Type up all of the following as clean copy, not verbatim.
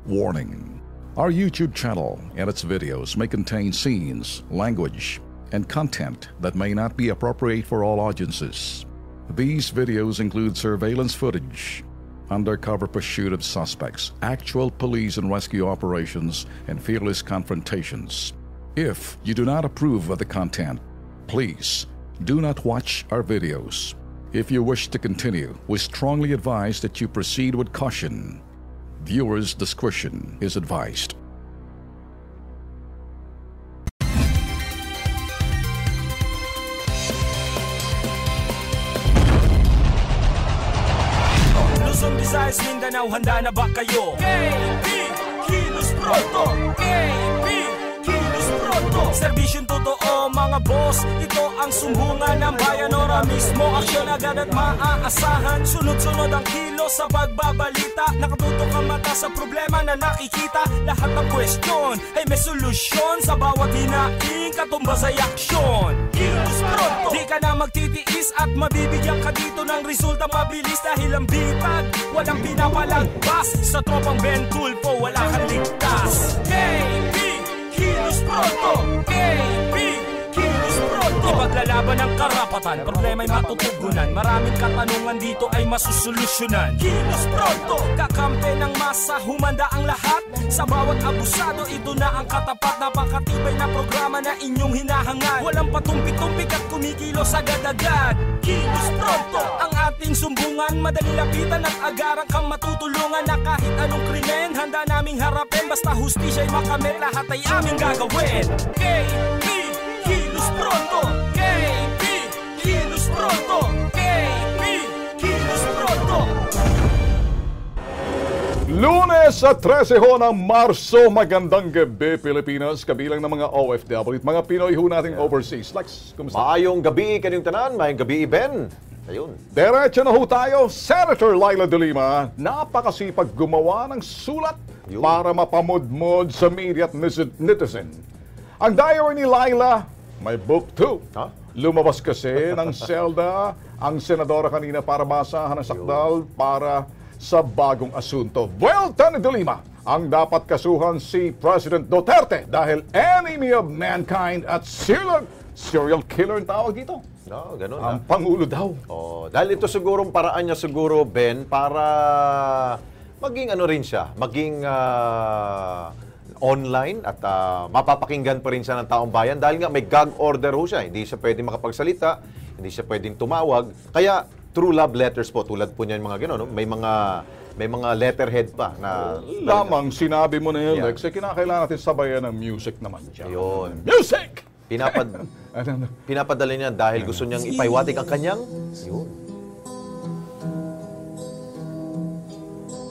Warning: our YouTube channel and its videos may contain scenes, language, and content that may not be appropriate for all audiences. These videos include surveillance footage, undercover pursuit of suspects, actual police and rescue operations, and fearless confrontations. If you do not approve of the content, please do not watch our videos. If you wish to continue, we strongly advise that you proceed with caution. Viewers' discretion is advised. Luzon, Visayas, Mindanao, handa na ba kayo? KB, kilos pronto! KB, kilos pronto! Serbisyong totoo mga boss, ito ang sumbungan ng bayan. Ora mismo, aksyon agad at maaasahan. Sunod-sunod ang kilos sa pagbabalita. Nakatutok ang mata sa problema na nakikita. Lahat ng question ay may solusyon. Sa bawat hinaing katumbas ay aksyon. Kilos pronto! Di ka na magtitiis at mabibigyan ka dito ng resulta mabilis. Dahil ang bitag, walang pinapalagpas. Sa tropang Ben Tulfo, wala kang ligtas. KB, kilos pronto! KB, kilos pronto! Ipaglalaban ng karapatan, problema'y matutugunan. Maraming katanungan dito ay masusolusyonan. Kilos pronto! Kakampi ng masa, humanda ang lahat. Sa bawat abusado, ito na ang katapat. Napakatibay na programa na inyong hinahangad. Walang patumpik-tumpik at kumikilos agad-agad. Kilos pronto! Ang ating sumbungan, madali lapitan at agarang kang matutulungan. Na kahit anong krimen, handa naming harapin. Basta hustisya'y makamit, lahat ay aming gagawin. KB, kilos pronto! KB, kilos pronto! KB, kilos pronto! Lunes sa 13 ng Marso, magandang gabi Pilipinas, kabilang ng mga OFW at mga Pinoy ho nating overseas. Lex, kumusta? Maayong gabi kanyang tanan, maayong gabi Ben. Ayun. Diretso na ho tayo. Senator Leila de Lima, napakasipag gumawa ng sulat para mapamudmod sa media at netizen. Ang diary ni Leila, may book too. Huh? Lumabas kasi ng selda ang senadora kanina para basahan ang sakdal para sa bagong asunto. Vuelta ni de Lima, ang dapat kasuhan si President Duterte dahil enemy of mankind at serial killer ang tawag dito. No, ganun Ang Pangulo daw. Oh, dahil ito sigurong paraan niya siguro, Ben, para maging ano rin siya, maging online at mapapakinggan pa rin siya ng taong bayan dahil nga may gag order ho siya. Hindi siya pwedeng makapagsalita, hindi siya pwedeng tumawag. Kaya true love letters po, tulad po niyan mga gano'n, no? May mga letterhead pa na Lamang sinabi mo na yun, Yeah. Lex, kinakailangan natin sabayan ng music naman dyan. Ayun. Music! Pinapadala niya dahil gusto niyang ipaiwatig ang kanyang yun.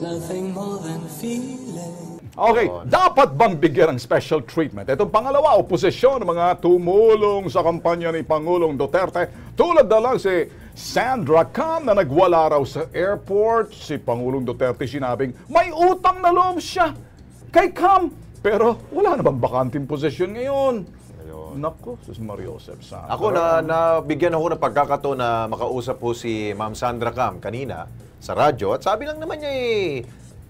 Nothing more than a feeling. Okay, dapat bang bigyan ng special treatment? Itong pangalawa, oposisyon ng mga tumulong sa kampanya ni Pangulong Duterte. Tulad na lang si Sandra Cam na nagwala raw sa airport. Si Pangulong Duterte sinabing may utang na loob siya kay Cam. Pero wala na bang bakanting posisyon ngayon? Naku, sus Mario Joseph Sandra. Ako nabigyan ako ng pagkakataon na makausap po si Ma'am Sandra Cam kanina sa radyo at sabi lang naman niya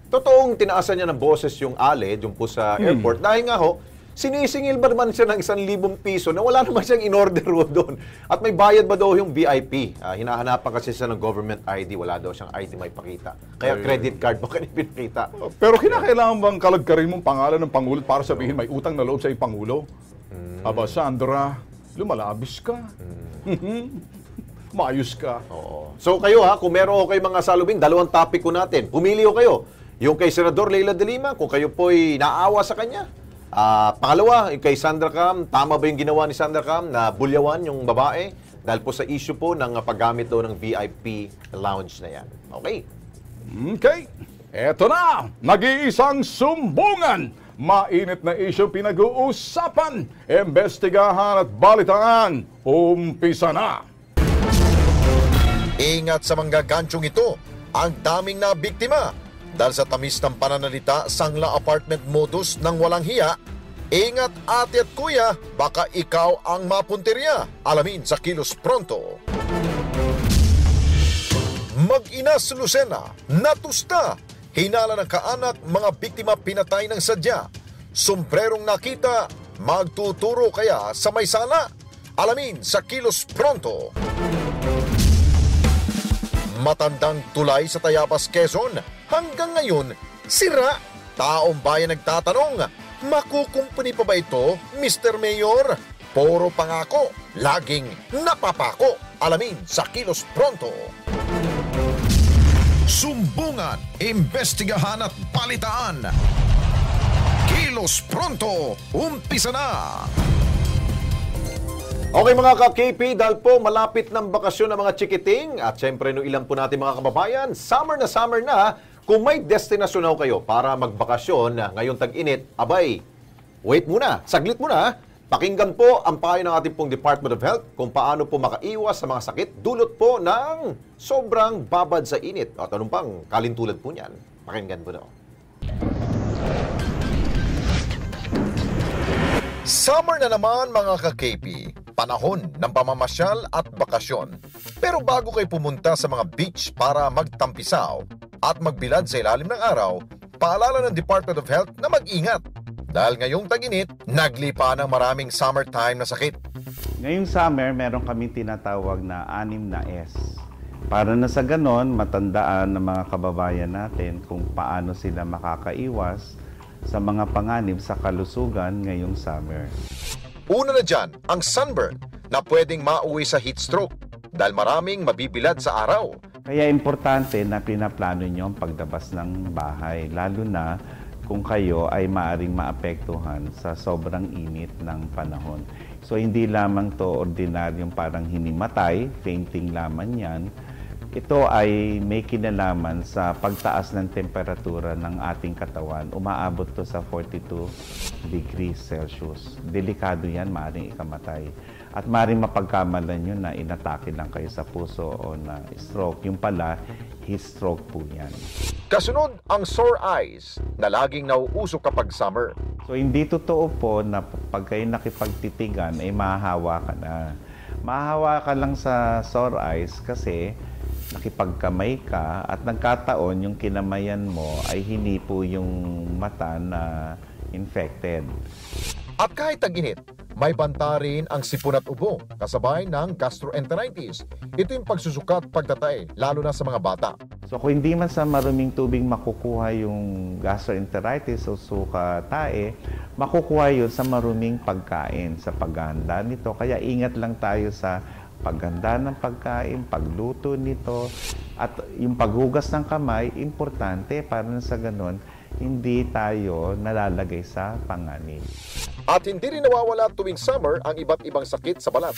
totoong tinaasan niya ng boses yung aled, yung po sa airport dahil nga ho, sinisingil ba naman siya ng 1,000 piso na wala naman siyang in-order doon. At may bayad ba daw yung VIP? Hinahanapan kasi siya ng government ID, wala daw siyang ID may pakita. Kaya credit card ba kanya pinakita? Pero kinakailangan bang kalagkarin mong pangalan ng Pangulo para sabihin may utang na loob sa Pangulo? Aba, Sandra, lumalabis ka. Maayos ka. Oo. So kayo kung meron kayo mga salubing, dalawang topic ko natin. Pumili kayo. Yung kay Senador Leila de Lima, kung kayo po'y naawa sa kanya. Pangalawa, yung kay Sandra Cam, tama ba yung ginawa ni Sandra Cam na bulyawan yung babae? Dahil po sa issue po ng paggamit daw ng VIP lounge na yan. Okay. Okay. Eto na, nag-iisang sumbungan. Mainit na issue pinag-uusapan, imbestigahan at balitaan. Umpisa na. Ingat sa mga ganchong ito, ang daming na biktima. Dahil sa tamis ng pananalita, sangla apartment modus ng walang hiya. Ingat ate at kuya, baka ikaw ang mapuntirya. Alamin sa Kilos Pronto. Mag-ina sa Lucena, natusta. hinala ng kaanak, mga biktima pinatay ng sadya. Sombrerong nakita, magtuturo kaya sa may sala? Alamin sa Kilos Pronto. Matandang tulay sa Tayabas, Quezon. Hanggang ngayon, sira. Taong bayan nagtatanong, makukumpuni pa ba ito, Mr. Mayor? Puro pangako, laging napapako. Alamin sa Kilos Pronto. Sumbungan, imbestigahan at balitaan. Kilos Pronto, umpisa na! Okay mga ka-KP, dahil po malapit ng bakasyon ng mga chikiting at syempre no ilan po natin mga kababayan, summer na, kung may destinasyon na kayo para magbakasyon ngayong tag-init, abay, wait muna, saglit muna. Pakinggan po ang payo ng ating pong Department of Health kung paano po makaiwas sa mga sakit dulot po ng sobrang babad sa init. At anong pang kalintulad po niyan. Pakinggan po na. Summer na naman mga ka-KP, panahon ng pamamasyal at bakasyon. Pero bago kayo pumunta sa mga beach para magtampisaw at magbilad sa ilalim ng araw, paalala ng Department of Health na mag-ingat. Dahil ngayong tag-init, naglipa ng maraming summertime na sakit. Ngayong summer, meron kaming tinatawag na 6 na S. Para na sa ganon, matandaan ng mga kababayan natin kung paano sila makakaiwas sa mga panganib sa kalusugan ngayong summer. Una na dyan, ang sunburn na pwedeng mauwi sa heat stroke dahil maraming mabibilad sa araw. Kaya importante na pinaplano nyo ang pagdabas ng bahay, lalo na kung kayo ay maaring maapektuhan sa sobrang init ng panahon. So hindi lamang to ordinaryong parang hinimatay, fainting lamang yan. Ito ay may kinalaman sa pagtaas ng temperatura ng ating katawan. Umaabot to sa 42 degrees Celsius. Delikado yan, maaaring ikamatay. At maaaring mapagkamalan nyo na inatake lang kayo sa puso o na stroke. Yung pala, heat stroke po yan. Kasunod ang sore eyes na laging nauusok kapag summer. So hindi totoo po na pag kayo nakipagtitigan ay mahahawa ka na. Mahahawa ka lang sa sore eyes kasi nakipagkamay ka at nagkataon yung kinamayan mo ay hindi po yung mata na infected. At kahit tag-init, may banta rin ang sipon at ubo kasabay ng gastroenteritis. Ito yung pagsusuka at pagtatay, lalo na sa mga bata. So kung hindi man sa maruming tubig makukuha yung gastroenteritis o suka tae, makukuha yun sa maruming pagkain, sa paghahanda nito. Kaya ingat lang tayo sa paghanda ng pagkain, pagluto nito, at yung paghugas ng kamay, importante para sa ganun, hindi tayo nalalagay sa panganib. At hindi rin nawawala tuwing summer ang iba't ibang sakit sa balat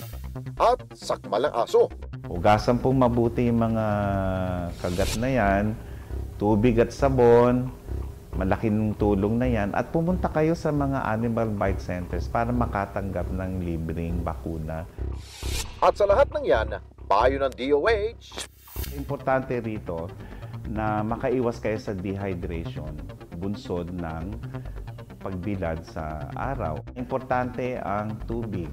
at sakmal ng aso. Hugasan pong mabuti yung mga kagat na yan, tubig at sabon, malaking tulong na yan, at pumunta kayo sa mga animal bite centers para makatanggap ng libreng bakuna. At sa lahat ng yan, payo ng DOH. Importante rito na makaiwas kayo sa dehydration, bunsod ng pagbilad sa araw. Importante ang tubig.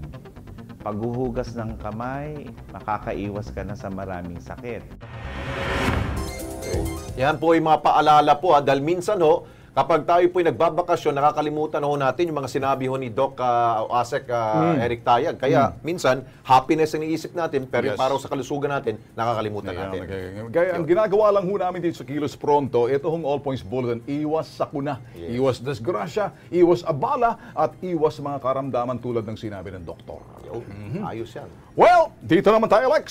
Paghuhugas ng kamay, makakaiwas ka na sa maraming sakit. Yan po yung mga paalala po dahil minsan kapag tayo po nagbabakasyon, nakakalimutan natin yung mga sinabi ni Doc Asek Eric Tayag. Kaya minsan, happiness ang iniisip natin, pero para sa kalusugan natin, nakakalimutan natin. Kaya ang ginagawa lang namin dito sa Kilos Pronto, ito hong All Points Bulletin, iwas sakuna, iwas disgrasya, iwas abala, at iwas mga karamdaman tulad ng sinabi ng doktor. Ayos yan. Well, dito naman tayo, Alex.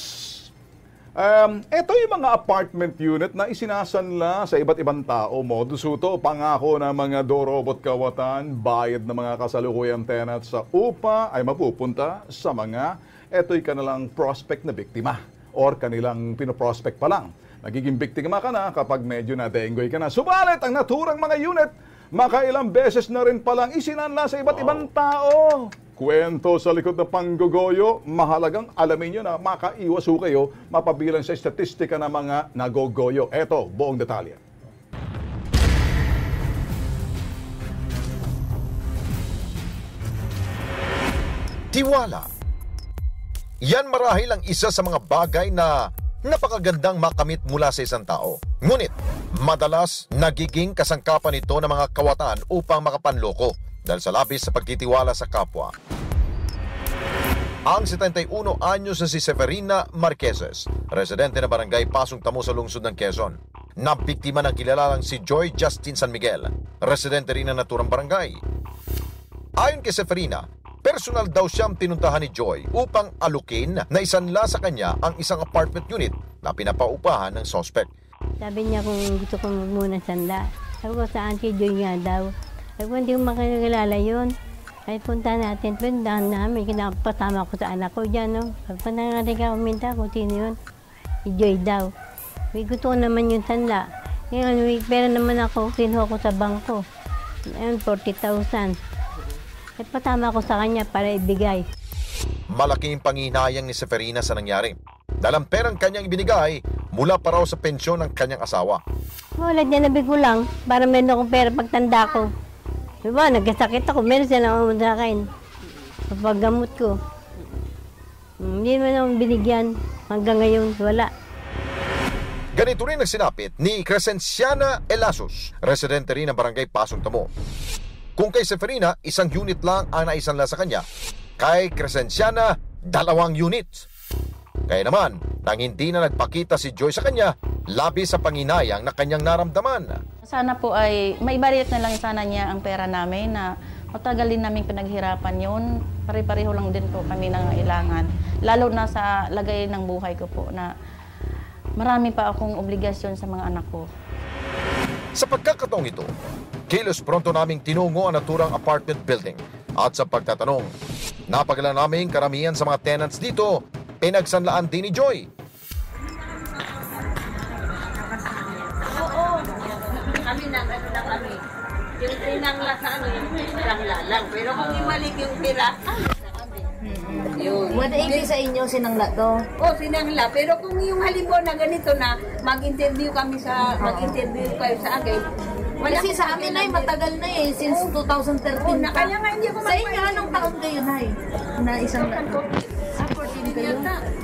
Ito yung mga apartment unit na isinasanla sa iba't ibang tao. Modus ito, pangako ng mga dorobot kawatan, bayad ng mga kasalukuyang tenant sa upa ay mapupunta sa mga eto'y kanilang prospect na biktima or kanilang pinoprospect pa lang. Nagiging biktima ka na kapag medyo na-dengue ka na. Subalit, ang naturang mga unit, makailang beses na rin palang isinanla sa iba't ibang tao. Kwento sa likod ng panggogoyo, mahalagang alamin nyo na makaiwas kayo mapabilang sa statistika ng mga nagogoyo. Eto, buong detalye. Tiwala. Yan marahil ang isa sa mga bagay na napakagandang makamit mula sa isang tao. Ngunit, Madalas, nagiging kasangkapan ito ng mga kawatan upang makapanloko dahil sa labis sa pagtitiwala sa kapwa. Ang 71 anyos na si Severina Marqueses, residente ng barangay Pasong Tamo sa lungsod ng Quezon, na biktima ng kilalalang si Joy Justin San Miguel, residente rin ng naturang barangay. Ayon kay Severina, personal daw siyang pinuntahan ni Joy upang alukin na isanla sa kanya ang isang apartment unit na pinapaupahan ng sospek. Sabi niya kung gusto ko muna sanda. Sabi ko saan si Joy nga daw. Sabi ko hindi ko makakilala yun. Ay punta natin, puntahan namin, kinapasama ko sa anak ko dyan, no? Pag natin ka uminta kung sino yun, si Joy daw. May gusto ko naman yung sanda. Ngayon, may pera naman ako, kinuha ko sa bangko. Ayun, 40,000. Ay pasama ko sa kanya para ibigay. Malaking panghinayang ni Severina sa nangyari. Dahil ang perang kanyang ibinigay mula pa raw sa pensyon ng kanyang asawa. Wala niya nabig ko lang, para meron akong pera pagtanda ko. Diba, nagkasakit ako, meron siya naman sa akin. Paggamot ko. Hindi naman akong binigyan. Hanggang ngayon, wala. Ganito rin ang sinapit ni Crescenciana Elasos, residente rin ng barangay Pasong Tamo. Kung kay Severina, isang unit lang ang naisanla sa kanya. Kay Crescenciana, 2 units. Kaya naman, nang hindi na nagpakita si Joy sa kanya, labis sa panginayang na kanyang naramdaman. Sana po ay maibalik na lang sana niya ang pera namin na matagal din namin pinaghirapan yun. Pare-pareho lang din po kami nangailangan. Lalo na sa lagay ng buhay ko po na marami pa akong obligasyon sa mga anak ko. Sa pagkakataong ito, kilos pronto naming tinungo ang naturang apartment building. At sa pagtatanong, napagala namin karamihan sa mga tenants dito, pinagsanlaan din ni Joy. Kami na kami. Yung pinangla sa yung pinangla lang. Pero kung imalik yung pira, yun. Madaig sa inyo sinangla to? Oo, sinangla. Pero kung yung halimbawa na ganito na, mag-interview kayo sa akin, Kasi sa amin ay matagal na since 2013 na kaya nga hindi ako Sa inyo, anong taon kayo na na isang na? 14 kayo.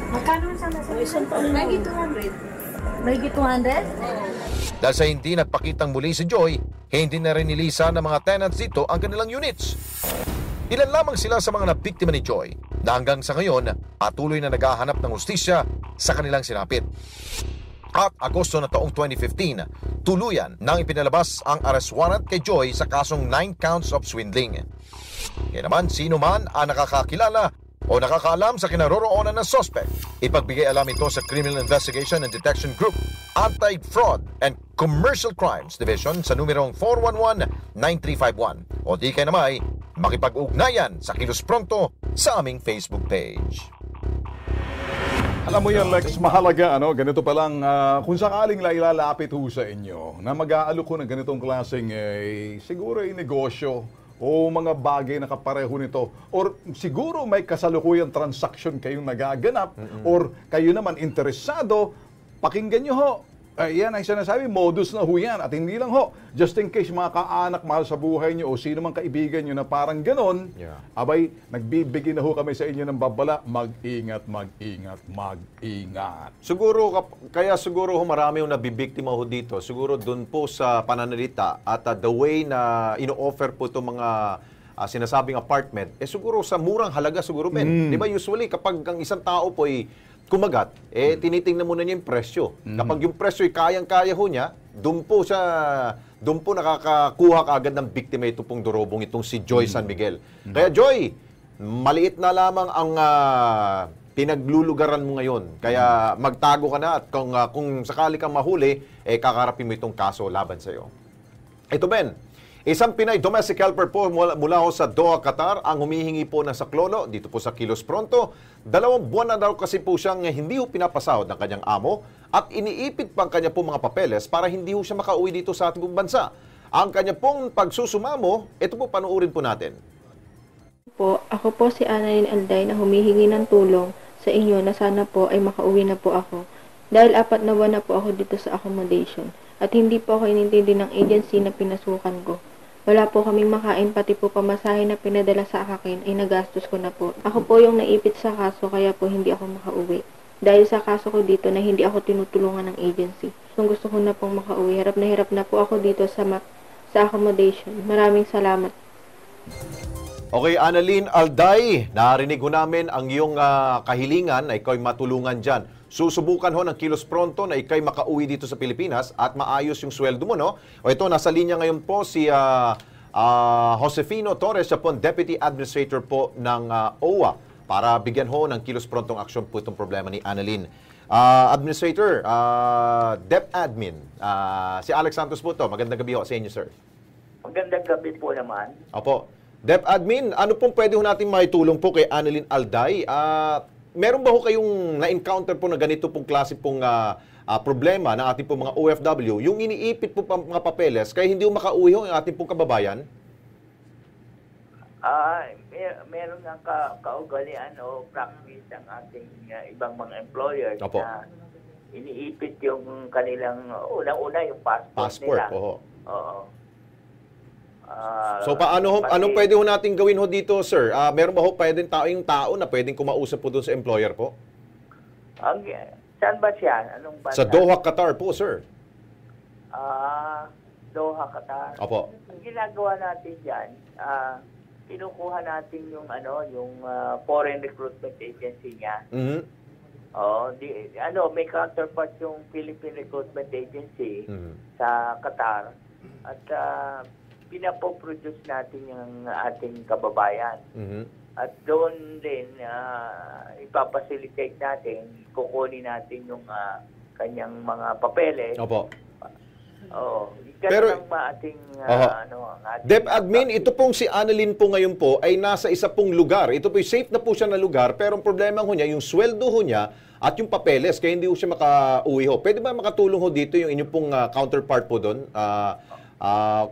Magkano sa Isang taon, may 200. May 200? Dahil sa hindi nagpakitang muli si Joy, hindi na rin nilisa ng mga tenants dito ang kanilang units. Ilan lamang sila sa mga nabiktima ni Joy na hanggang sa ngayon patuloy na naghahanap ng hustisya sa kanilang sinapit. At Agosto na taong 2015, tuluyan nang ipinalabas ang arrest warrant kay Joy sa kasong 9 counts of swindling. Kaya naman sino man ang nakakakilala o nakakaalam sa kinaroroonan ng suspect, ipagbigay alam ito sa Criminal Investigation and Detection Group, Anti-Fraud and Commercial Crimes Division sa numerong 411-9351 o di kaya namay makipag-ugnayan sa Kilos Pronto sa aming Facebook page. Alam mo yan, Lex, mahalaga, ganito pa lang, kung sakaling ilalapit ho sa inyo na mag-aalok ko ng ganitong klaseng, siguro ay negosyo o mga bagay na kapareho nito, or siguro may kasalukuyang transaction kayong nagaganap, or kayo naman interesado, pakinggan nyo ho. Yan ay sinasabi, modus na ho yan. At hindi lang ho, just in case mga kaanak, mahal sa buhay nyo, o sino mang kaibigan nyo na parang ganon, abay, nagbibigay na ho kami sa inyo ng babala, mag-ingat, mag-ingat, mag-ingat. Siguro, kaya siguro ho marami yung nabibiktima ho dito. Siguro dun po sa pananalita at the way na ino-offer po itong mga sinasabing apartment, siguro sa murang halaga siguro, Ben. Di ba usually kapag ang isang tao po ay kumagat, tinitingnan muna niya yung presyo. Kapag yung presyo ay kayang-kaya ho niya, doon po nakakakuha kaagad ng biktima ito pong durobong itong si Joy San Miguel. Kaya Joy, maliit na lamang ang pinaglulugaran mo ngayon. Kaya magtago ka na at kung sakali kang mahuli, kakarapin mo itong kaso laban sa iyo. Ito Ben, isang Pinay domestic helper po mula ho sa Doha, Qatar ang humihingi po ng saklolo dito po sa Kilos Pronto. 2 buwan na daw kasi po siyang hindi ho pinapasahod ng kanyang amo at iniipit pang kanya po mga papeles para hindi ho siya makauwi dito sa ating bansa. Ang kanya pong pagsusumamo, ito po panuurin po natin. Ako po si Annalyn Alday na humihingi ng tulong sa inyo na sana po ay makauwi na po ako. Dahil 4 na buwan na po ako dito sa accommodation at hindi po ako inintindi ng agency na pinasukan ko. Wala po kaming makain, pati po pamasahe na pinadala sa akin ay nagastos ko na po. Ako po yung naipit sa kaso kaya po hindi ako makauwi. Dahil sa kaso ko dito na hindi ako tinutulungan ng agency. gustong-gusto ko na pong makauwi. Hirap na po ako dito sa accommodation. Maraming salamat. Okay, Annalyn Alday, narinig ho namin ang iyong kahilingan na ikaw'y matulungan dyan. Susubukan ho ng kilos pronto na ikaw'y makauwi dito sa Pilipinas at maayos yung sweldo mo, no? O ito, nasa linya ngayon po si Josefino Torres, siya po Deputy Administrator po ng OWA para bigyan ho ng kilos prontong aksyon po itong problema ni Annalyn. Administrator, DepAdmin, si Alex Santos po to. Magandang gabi ho sa inyo, sir. Magandang gabi po naman. Opo. DepAdmin, ano pong pwede ho natin maitulong po kay Annalyn Alday? Meron ba ho kayong na-encounter po na ganito pong klase pong problema ng ating pong mga OFW? Yung iniipit po mga papeles, kaya hindi ho makauwi ho ang ating pong kababayan? Meron ng kaugalian o practice ng ating ibang mga employers Opo. na iniipit yung kanilang, unang-una yung passport nila. Oo. So paano anong pwede ho natin gawin ho dito, sir? Meron ba ho pwedeng tao na pwedeng kumausap po doon sa employer po? Saan ba siya? Anong bansa? Sa Doha, Qatar po, sir. Doha, Qatar. Opo. Ang ginagawa natin diyan, kinukuha natin yung foreign recruitment agency niya. Mhm. May counterpart yung Philippine Recruitment Agency sa Qatar at pinapoproduce natin yung ating kababayan. At doon din ipapacilitate natin, kukunin natin yung kanyang mga papeles. Opo. Oo. Pero ang ating DepAdmin, ito pong si Annalyn po ngayon po ay nasa isa pong lugar. Ito po safe na po siya na lugar, pero ang problema ho niya, yung sweldo ho niya at yung papeles, kaya hindi ho siya makauwi ho. Pwede ba makatulong ho dito yung inyong pong counterpart po doon?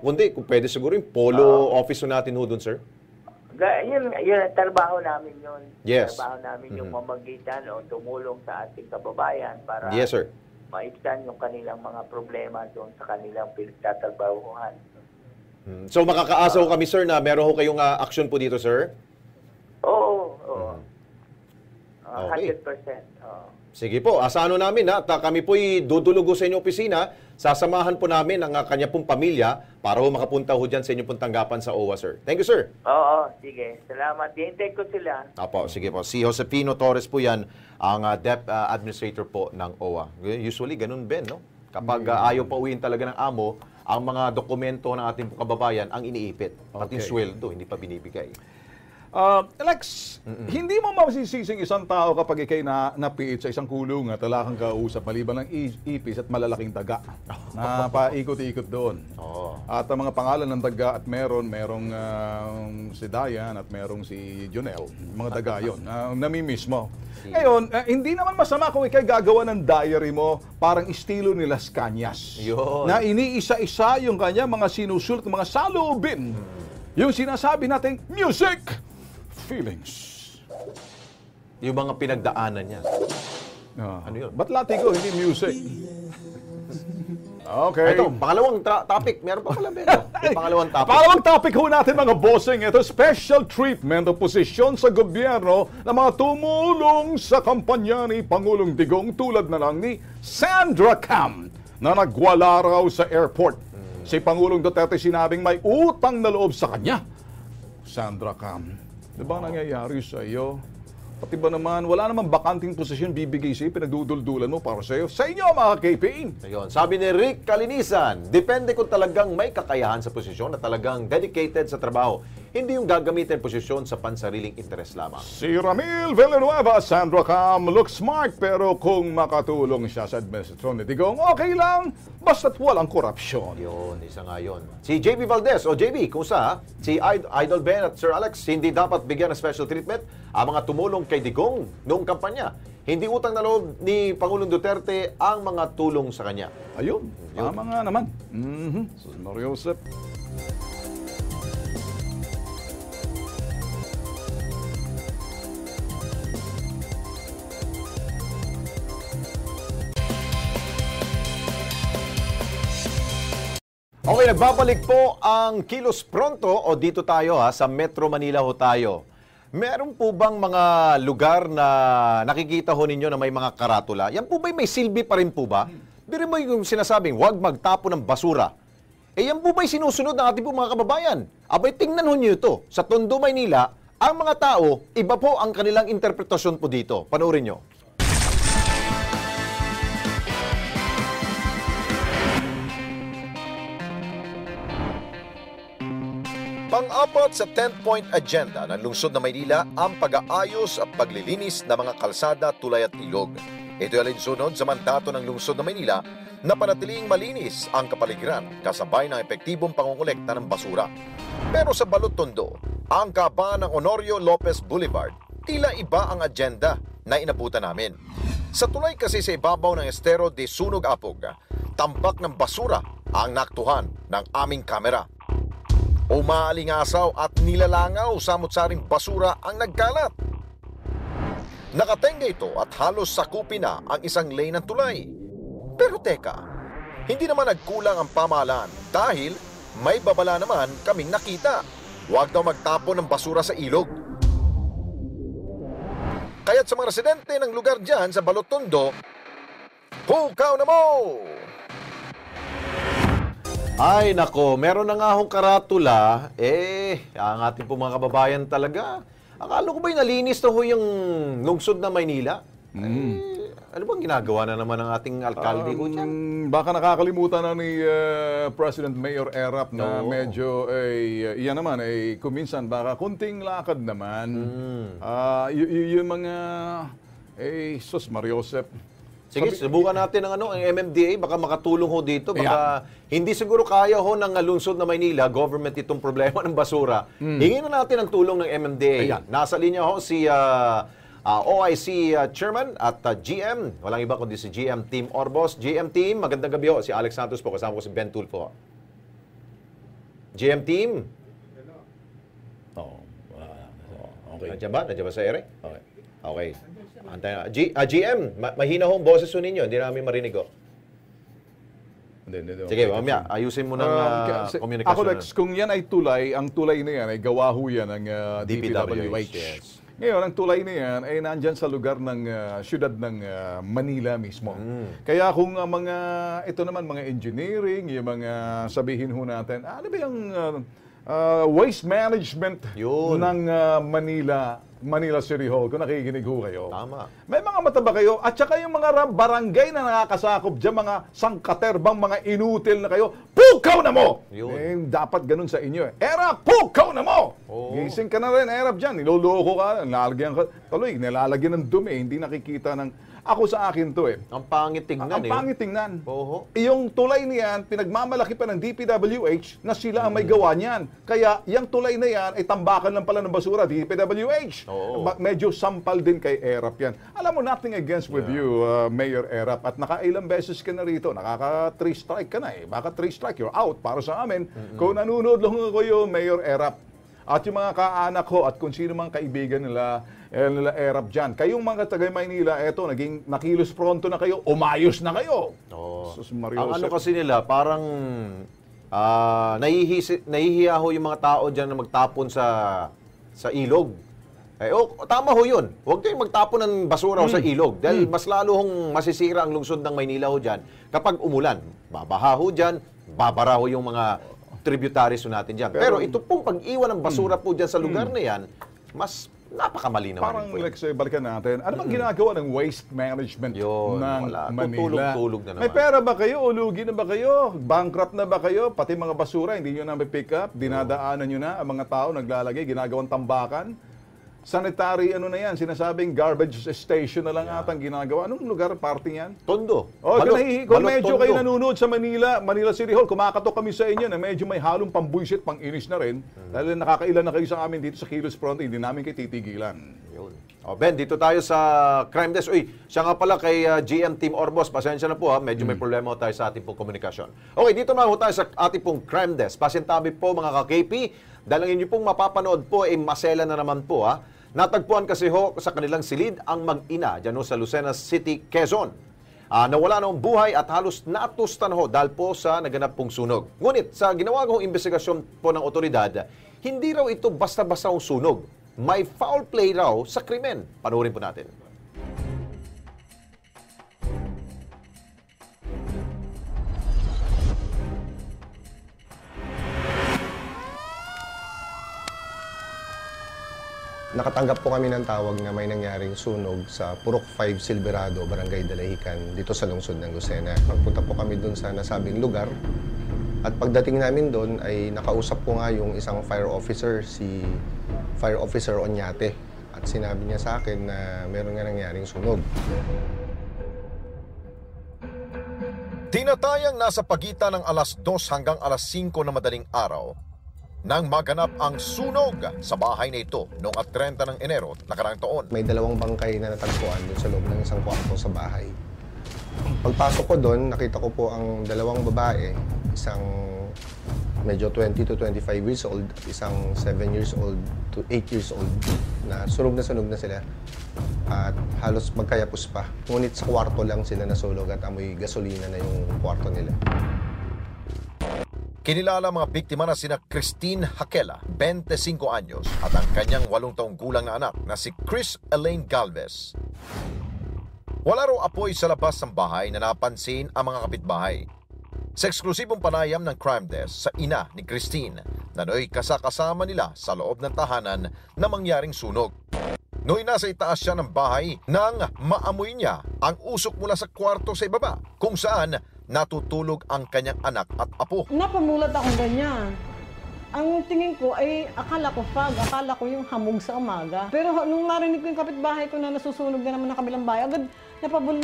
Kundi, kung pwede siguro yung polo office ho natin ho doon, sir? Yun ang trabaho namin yun. Yes. Trabaho namin yung mamagitan o tumulong sa ating kababayan para yes, sir. maibsan yung kanilang mga problema doon sa kanilang pinagtatrabahuhan. So makakaasa ho kami, sir, na meron ho kayong action po dito, sir? Oo. Okay. 100%. Sige po, asahan namin at kami po'y dudulugo sa inyong opisina. Sasamahan po namin ang kanya pong pamilya para ho makapunta ho dyan sa inyong pong tanggapan sa OWA, sir. Thank you, sir. Oo, sige. Salamat. Hintay ko sila. Apo, sige po. Si Josefino Torres po yan, ang Administrator po ng OWA. Usually, ganun Ben, no? Kapag ayaw pa uwiin talaga ng amo, ang mga dokumento ng ating kababayan ang iniipit. Pati sweldo, hindi pa binibigay. Alex, hindi mo masisising isang tao kapag ikay napiit sa isang kulungan at wala kang kausap maliban ng ipis at malalaking daga na paikot-ikot doon. At ang mga pangalan ng daga at merong si Dayan at merong si Jonel, mga daga yun, namimiss mo. Ngayon, hindi naman masama kung ikay gagawa ng diary mo parang estilo ni Las Cañas. Na iniisa-isa yung kanya mga sinusulat, mga saloobin. Yung sinasabi nating music, feelings. Yung mga pinagdaanan niya. Ano yun? Ba't Latigo, hindi music? Okay. Ito, pangalawang topic. Meron pa pala, Ben. Pangalawang topic. Pangalawang topic ho natin, mga bossing. Ito, special treatment o posisyon sa gobyerno na mga tumulong sa kampanya ni Pangulong Digong tulad na lang ni Sandra Cam na nagwala raw sa airport. Si Pangulong Duterte sinabing may utang na loob sa kanya. Sandra Cam, di ba nangyayari sa iyo? Pati ba naman, wala namang bakanting posisyon bibigay sa'yo, pinagduduldulan mo para sa'yo. Sa inyo, mga KPN. Ayun, sabi ni Rick Kalinisan, depende kung talagang may kakayahan sa posisyon na talagang dedicated sa trabaho. Hindi yung gagamitin posisyon sa pansariling interes lamang. Si Ramil Villanueva, Sandra Cam, looks smart pero kung makatulong siya sa administrasyon ni Digong, okay lang, basta't walang korupsyon. Yun, isa nga yun. Si JB Valdez, o JB, kung sa, si Idol Ben at Sir Alex, hindi dapat bigyan ng special treatment ang mga tumulong kay Digong noong kampanya. Hindi utang na loob ni Pangulong Duterte ang mga tulong sa kanya. Ayun, tama nga naman. Mario Josep. Okay, nagbabalik po ang Kilos Pronto o dito tayo sa Metro Manila ho tayo. Meron po bang mga lugar na nakikita ho ninyo na may mga karatula? Yan po ba may silbi pa rin po ba? Di rin mo yung sinasabing, huwag magtapon ng basura. Eh yan po ba'y sinusunod ng ating po mga kababayan? Abay, tingnan ho niyo ito. Sa Tondo, Maynila, ang mga tao, iba po ang kanilang interpretasyon po dito. Panoorin nyo. Pang-apat sa 10-point agenda ng lungsod ng Maynila ang pag-aayos at paglilinis ng mga kalsada, tulay at ilog. Ito ay alinsunod sa mandato ng lungsod ng Maynila na panatiling malinis ang kapaligiran kasabay ng epektibong pangongolekta ng basura. Pero sa Balot Tondo, ang kahabaan ng Honorio Lopez Boulevard, tila iba ang agenda na inabutan namin. Sa tulay kasi sa ibabaw ng Estero de Sunog Apog, tambak ng basura ang naktuhan ng aming kamera. Umaalingasaw at nilalangaw samot-saring basura ang nagkalat. Nakatenga ito at halos sakupin na ang isang lane ng tulay. Pero teka, hindi naman nagkulang ang pamahalaan dahil may babala naman kaming nakita. Huwag daw magtapon ng basura sa ilog. Kaya't sa mga residente ng lugar dyan sa Balot Tondo, hukaw na mo! Ay, nako, meron na nga akong karatula. Ang ating po mga kababayan talaga. Akala ko ba'y nalinis na ho yung lungsod na Maynila? Ano bang ginagawa na naman ng ating alkalde ko dyan? Baka nakakalimutan na ni President Mayor Erap na medyo, iyan naman, kuminsan baka kunting lakad naman. Yung mga, sus Mariosep. Sige, subukan natin ang MMDA, baka makatulong ho dito. Baka hindi siguro kaya ho ng lungsod na Maynila, government itong problema ng basura. Hingin na natin ang tulong ng MMDA. Ayan. Nasa linya ho si OIC Chairman at GM. Walang iba kundi si GM Team Orbos. GM Team, magandang gabi ho. Si Alex Santos po, kasama ko si Ben Tulfo. GM Team. Okay. Nandiyan ba sa ere? Okay. Antay na. GM, mahina ho ang boses ho ninyo. Hindi namin marinig ho. Sige, mamaya, ayusin mo ng communication. Ako, Lex, kung yan ay tulay, ang tulay na yan ay gawa ho yan ng DPWH. Yes. Ngayon, ang tulay na yan ay nandyan sa lugar ng siyudad ng Manila mismo. Kaya kung ito naman, mga engineering, yung mga sabihin ho natin, ano ba yung waste management ng Manila City Hall, kung nakikinig ho kayo. Tama. May mga mata ba kayo? At saka yung mga barangay na nakakasakop dyan, mga sangkaterbang, mga inutil na kayo, pukaw na mo! Dapat ganun sa inyo. Erap, pukaw na mo! Gising ka na rin, Erap dyan. Niloloko ka, nilalagyan ng dumi, hindi nakikita ng... Ako sa akin to Ang pangit tingnan Ang pangit tingnan. Yung tulay niyan, pinagmamalaki pa ng DPWH na sila ang may gawa niyan. Kaya yung tulay na yan ay tambakan lang pala ng basura, DPWH. Medyo sampal din kay Erap yan. Alam mo, nothing against with you, Mayor Erap. At nakailang beses ka na rito. Nakaka 3 strike ka na Baka 3 strike, you're out para sa amin. Kung nanonood lang ako yung Mayor Erap. At yung mga kaanak ko at kung sino mga kaibigan nila Erap dyan. Kayong mga taga Maynila, eto, nakilos pronto na kayo, umayos na kayo. Ang ano kasi nila, parang nahihiya ho yung mga tao dyan na magtapon sa ilog. Tama ho yun. Huwag kayong magtapon ng basura sa ilog. Dahil mas lalo hong masisira ang lungsod ng Maynila ho dyan kapag umulan. Babaha ho dyan, babara ho yung mga tributaries natin dyan. Pero ito pong pag-iwan ng basura po dyan sa lugar na yan, mas napakamali naman. Parang, Lex, balikan natin. Ano bang ginagawa ng waste management ng Manila? Tulog na naman. May pera ba kayo? O lugi na ba kayo? Bankrupt na ba kayo? Pati mga basura, hindi nyo na may pick up? Dinadaanan nyo na ang mga tao naglalagay, ginagawang tambakan? Sanitary, ano na yan, sinasabing garbage station na lang atang ginagawa. Anong lugar, party yan? Tondo. Kung medyo kayo nanonood sa Manila City Hall, kumakatok kami sa inyo na medyo may halong pambuisit, pang-inis na rin. Dahil nakakailan na kayo sa amin dito sa Kilos Front, hindi namin kayo titigilan. Ben, dito tayo sa crime desk. Siya nga pala kay GM Team Orbos. Pasensya na po medyo may problema tayo sa ating pong komunikasyon. Okay, dito na tayo sa ating pong crime desk. Pasintabi po mga ka-KP, dahil ang inyo pong mapapanood po ay masela na naman po Natagpuan kasi sa kanilang silid ang mag-ina dyan sa Lucena City, Quezon. Nawala na ang buhay at halos natustan dahil po sa naganap pong sunog. Ngunit sa ginawa kong investigasyon po ng otoridad, hindi raw ito basta-basta ang sunog. May foul play raw sa krimen. Panoorin po natin. Nakatanggap po kami ng tawag na may nangyaring sunog sa Purok 5 Silverado, Barangay Dalahican, dito sa lungsod ng Lucena. Pagpunta po kami doon sa nasabing lugar at pagdating namin doon ay nakausap ko nga yung isang fire officer, si Fire Officer Onyate. At sinabi niya sa akin na meron nga nangyaring sunog. Tinatayang nasa pagitan ng alas 2 hanggang alas 5 na madaling araw nang maganap ang sunog sa bahay na ito noong 30 ng Enero nakaraang taon. May 2 bangkay na natagpuan doon sa loob ng isang kwarto sa bahay. Pagpasok ko doon, nakita ko po ang 2 babae, isang medyo 20 to 25 years old, isang 7 years old to 8 years old, na sunog na sila at halos magkayapos pa. Ngunit sa kwarto lang sila nasulog at amoy gasolina na yung kwarto nila. Kinilala mga biktima na sina Christine Hakela, 25 anyos, at ang kanyang 8 taong gulang na anak na si Chris Elaine Galvez. Wala raw apoy sa labas ng bahay na napansin ang mga kapitbahay. Sa eksklusibong panayam ng crime desk sa ina ni Christine, na nooy kasama nila sa loob ng tahanan na mangyaring sunog. Nooy nasa itaas siya ng bahay nang maamoy niya ang usok mula sa kwarto sa ibaba, kung saan natutulog ang kanyang anak at apo. Napamulat akong ganyan. Ang tingin ko ay akala ko fog, akala ko yung hamog sa umaga. Pero nung narinig ko yung kapitbahay ko na nasusunog na naman ng kabilang bahay, agad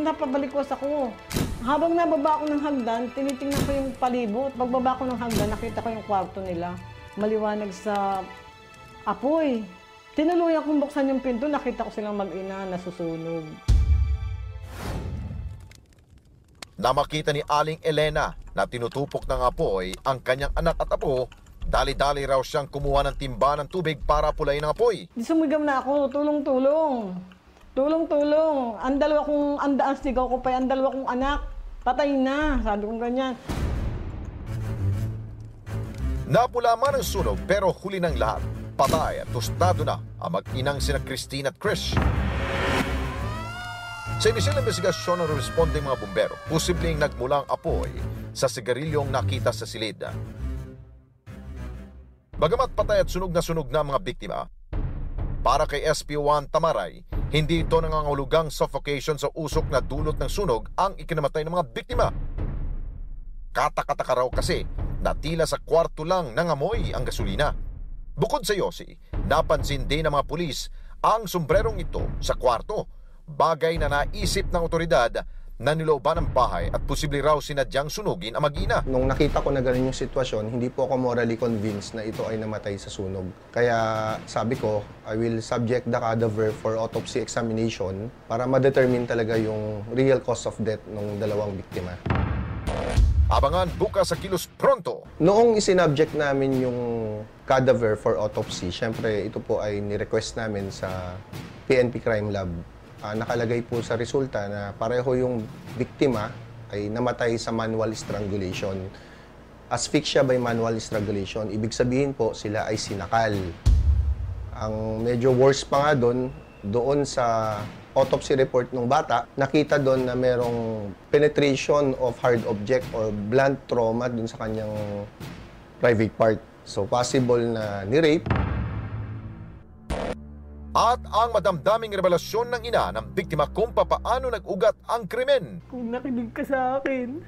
napabalikwas ako. Habang nababa ako ng hagdan, tinitingnan ko yung palibot. Pagbaba ko ng hagdan, nakita ko yung kwarto nila. Maliwanag sa apoy. Tinuluyan kong buksan yung pinto, nakita ko silang mag-ina nasusunog. Na makita ni Aling Elena na tinutupok ng apoy ang kanyang anak at apo, dali-dali raw siyang kumuha ng timba ng tubig para pulayin ang apoy. Sumigaw na ako, tulong-tulong. Tulong-tulong. Ang sigaw ko pa, ang 2 kong anak, patay na. Sabi kong ganyan. Napula man ang sunog pero huli ng lahat, patay at tostado na ang mag-inang sina Christine at Chris. Sa inisyal na investigasyon ng responding mga bumbero, posibleng nagmulang apoy sa sigarilyong nakita sa silid. Bagamat patay at sunog na mga biktima, para kay SP1 Tamaray, hindi ito nangangahulugang suffocation sa usok na dulot ng sunog ang ikinamatay ng mga biktima. Katakataka raw kasi na tila sa kwarto lang nangamoy ang gasolina. Bukod sa yosi, napansin din ng mga pulis ang sombrerong ito sa kwarto, bagay na naisip ng otoridad na nilooban ng bahay at posible raw sinadyang sunugin ang mag-ina. Nung nakita ko na ganun yung sitwasyon, hindi po ako morally convinced na ito ay namatay sa sunog. Kaya sabi ko, I will subject the cadaver for autopsy examination para ma-determine talaga yung real cause of death ng 2 biktima. Abangan bukas sa Kilos Pronto. Noong isinubject namin yung cadaver for autopsy, syempre ito po ay ni-request namin sa PNP Crime Lab. Nakalagay po sa resulta na pareho yung biktima ay namatay sa manual strangulation. Asphyxia by manual strangulation, ibig sabihin po sila ay sinakal. Ang medyo worse pa nga doon sa autopsy report ng bata, nakita doon na merong penetration of hard object or blunt trauma doon sa kanyang private part. So possible na ni-rape. At ang madamdaming revelasyon ng ina ng biktima kung papaano nag-ugat ang krimen. Kung nakinig ka sa akin,